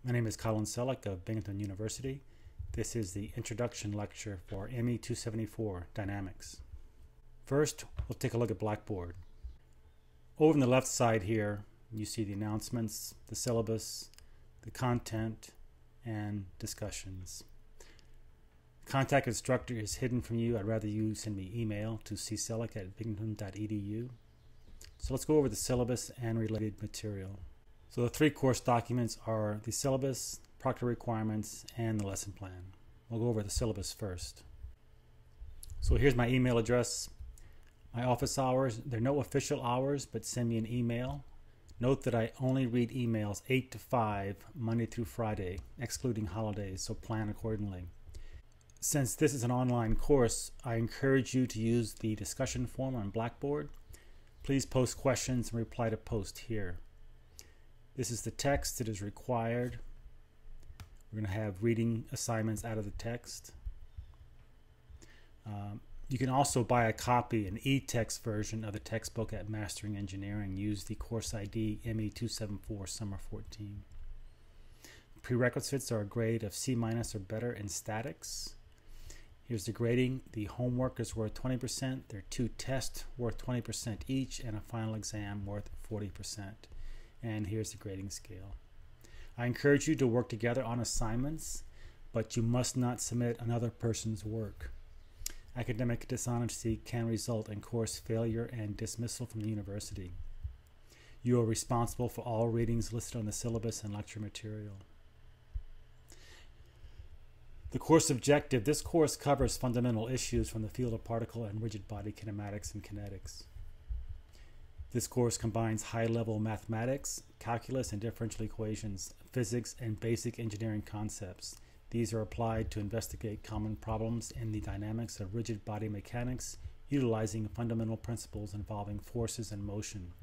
My name is Colin Selleck of Binghamton University. This is the Introduction Lecture for ME 274 Dynamics. First, we'll take a look at Blackboard. Over on the left side here, you see the announcements, the syllabus, the content, and discussions. Contact instructor is hidden from you. I'd rather you send me email to cselleck@binghamton.edu. So let's go over the syllabus and related material. So the three course documents are the syllabus, Proctor Requirements, and the lesson plan. We'll go over the syllabus first. So here's my email address. My office hours, they're no official hours, but send me an email. Note that I only read emails 8 to 5, Monday through Friday, excluding holidays, so plan accordingly. Since this is an online course, I encourage you to use the discussion forum on Blackboard. Please post questions and reply to post here. This is the text that is required. We're going to have reading assignments out of the text. You can also buy a copy, an e-text version of the textbook at Mastering Engineering. Use the course ID ME 274 Summer 14. Prerequisites are a grade of C- or better in statics. Here's the grading. The homework is worth 20%. There are 2 tests worth 20% each and a final exam worth 40%. And here's the grading scale. I encourage you to work together on assignments, but you must not submit another person's work. Academic dishonesty can result in course failure and dismissal from the university. You are responsible for all readings listed on the syllabus and lecture material. The course objective. This course covers fundamental issues from the field of particle and rigid body kinematics and kinetics. This course combines high-level mathematics, calculus and differential equations, physics, and basic engineering concepts. These are applied to investigate common problems in the dynamics of rigid body mechanics, utilizing fundamental principles involving forces and motion.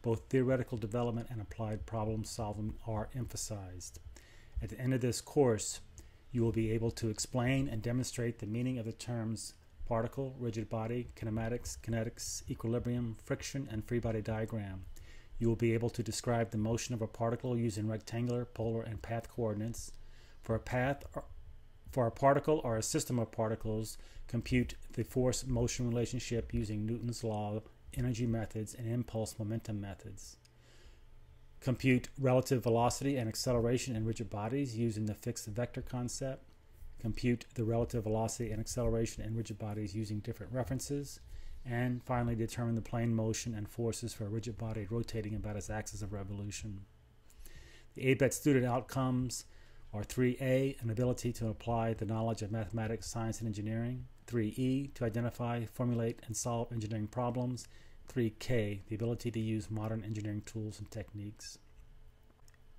Both theoretical development and applied problem solving are emphasized. At the end of this course, you will be able to explain and demonstrate the meaning of the terms particle, rigid body, kinematics, kinetics, equilibrium, friction, and free body diagram. You will be able to describe the motion of a particle using rectangular, polar, and path coordinates. For a particle or a system of particles, compute the force-motion relationship using Newton's law, energy methods, and impulse momentum methods. Compute relative velocity and acceleration in rigid bodies using the fixed vector concept. Compute the relative velocity and acceleration in rigid bodies using different references. And finally, determine the plane motion and forces for a rigid body rotating about its axis of revolution. The ABET student outcomes are 3A, an ability to apply the knowledge of mathematics, science, and engineering. 3E, to identify, formulate, and solve engineering problems. 3K, the ability to use modern engineering tools and techniques.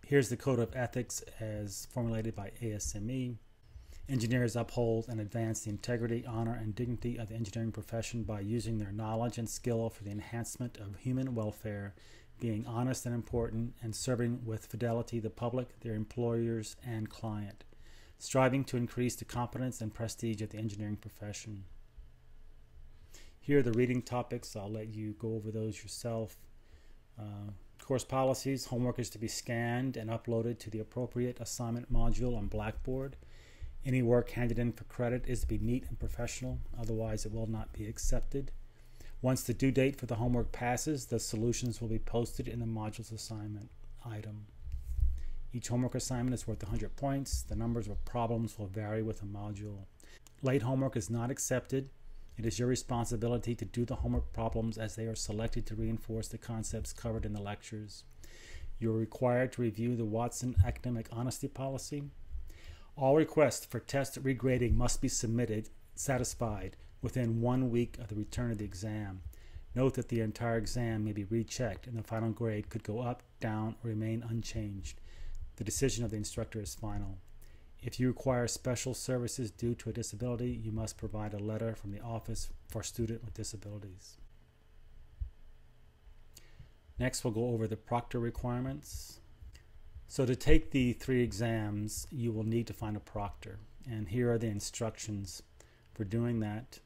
Here's the code of ethics as formulated by ASME. Engineers uphold and advance the integrity, honor, and dignity of the engineering profession by using their knowledge and skill for the enhancement of human welfare, being honest and important, and serving with fidelity the public, their employers, and client, striving to increase the competence and prestige of the engineering profession. Here are the reading topics. I'll let you go over those yourself. Course policies. Homework is to be scanned and uploaded to the appropriate assignment module on Blackboard. Any work handed in for credit is to be neat and professional, otherwise it will not be accepted. Once the due date for the homework passes, the solutions will be posted in the module's assignment item. Each homework assignment is worth 100 points. The numbers of problems will vary with the module. Late homework is not accepted. It is your responsibility to do the homework problems as they are selected to reinforce the concepts covered in the lectures. You are required to review the Watson Academic Honesty Policy. All requests for test regrading must be satisfied within 1 week of the return of the exam. Note that the entire exam may be rechecked and the final grade could go up, down, or remain unchanged. The decision of the instructor is final. If you require special services due to a disability, you must provide a letter from the Office for Student with Disabilities. Next, we'll go over the Proctor Requirements. So to take the 3 exams, you will need to find a proctor. And here are the instructions for doing that.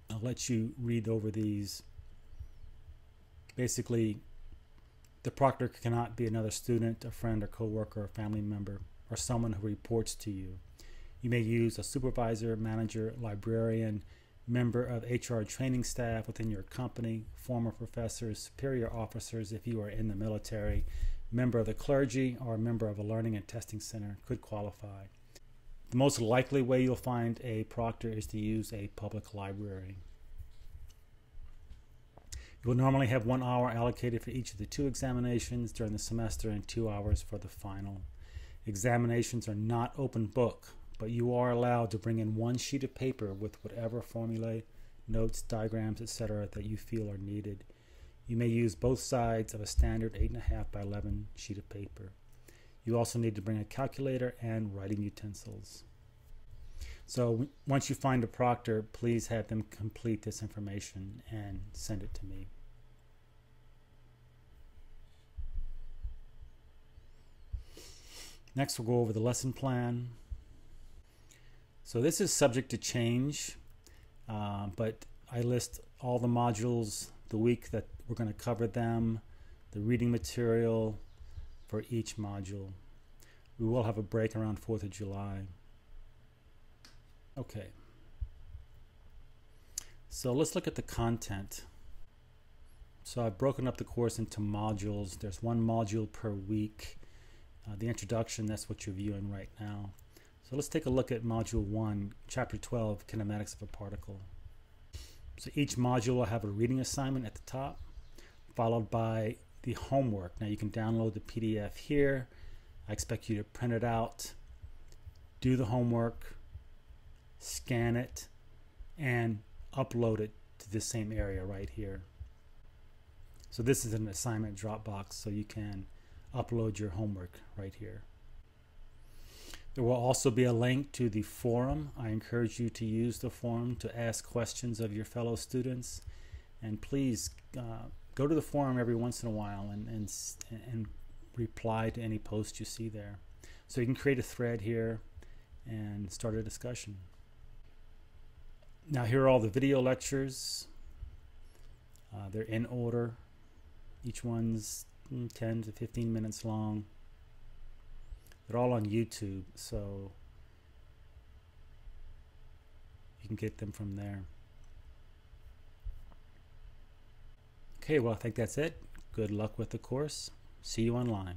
I'll let you read over these. Basically, The proctor cannot be another student, a friend, or coworker, or family member, or someone who reports to you. You may use a supervisor, manager, librarian, member of HR training staff within your company, former professors, superior officers if you are in the military, member of the clergy, or a member of a learning and testing center could qualify. The most likely way you'll find a proctor is to use a public library. You will normally have 1 hour allocated for each of the 2 examinations during the semester and 2 hours for the final. Examinations are not open book, but you are allowed to bring in 1 sheet of paper with whatever formulae, notes, diagrams, etc. that you feel are needed. You may use both sides of a standard 8.5 by 11 sheet of paper. You also need to bring a calculator and writing utensils. So once you find a proctor, please have them complete this information and send it to me. Next, we'll go over the lesson plan. So this is subject to change, but I list all the modules, the week that we're going to cover them, the reading material for each module. We will have a break around 4th of July. Okay. So let's look at the content. So I've broken up the course into modules. There's 1 module per week. The introduction, that's what you're viewing right now. So let's take a look at Module 1, Chapter 12, Kinematics of a Particle. So each module will have a reading assignment at the top, followed by the homework. Now you can download the PDF here. I expect you to print it out, do the homework, scan it, and upload it to this same area right here. So this is an assignment Dropbox, so you can upload your homework right here. There will also be a link to the forum. I encourage you to use the forum to ask questions of your fellow students, and please go to the forum every once in a while and reply to any posts you see there. So you can create a thread here and start a discussion. Now here are all the video lectures. They're in order. Each one's 10 to 15 minutes long. They're all on YouTube, so you can get them from there. Okay, well, I think that's it. Good luck with the course. See you online.